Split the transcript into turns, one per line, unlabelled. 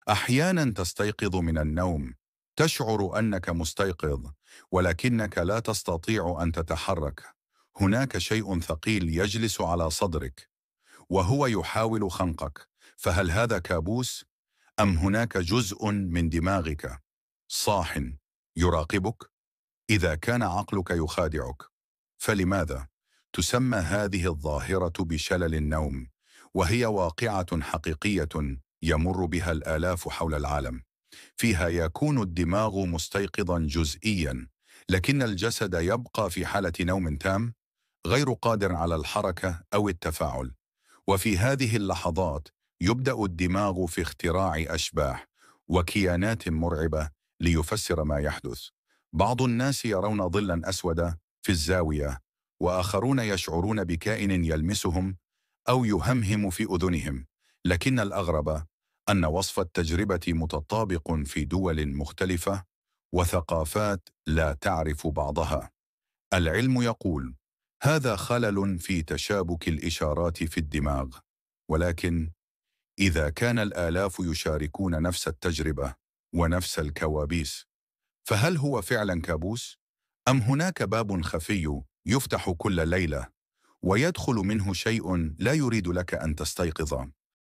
أحيانا تستيقظ من النوم، تشعر أنك مستيقظ، ولكنك لا تستطيع أن تتحرك. هناك شيء ثقيل يجلس على صدرك وهو يحاول خنقك. فهل هذا كابوس؟ أم هناك جزء من دماغك صاح يراقبك؟ إذا كان عقلك يخادعك، فلماذا؟ تسمى هذه الظاهرة بشلل النوم، وهي واقعة حقيقية يمر بها الآلاف حول العالم. فيها يكون الدماغ مستيقظا جزئيا، لكن الجسد يبقى في حالة نوم تام، غير قادر على الحركة أو التفاعل. وفي هذه اللحظات يبدأ الدماغ في اختراع أشباح وكيانات مرعبة ليفسر ما يحدث. بعض الناس يرون ظلا أسود في الزاوية، وآخرون يشعرون بكائن يلمسهم أو يهمهم في أذنهم. لكن الأغرب أن وصف التجربة متطابق في دول مختلفة وثقافات لا تعرف بعضها. العلم يقول هذا خلل في تشابك الإشارات في الدماغ، ولكن إذا كان الآلاف يشاركون نفس التجربة ونفس الكوابيس، فهل هو فعلا كابوس؟ أم هناك باب خفي يفتح كل ليلة ويدخل منه شيء لا يريد لك أن تستيقظ؟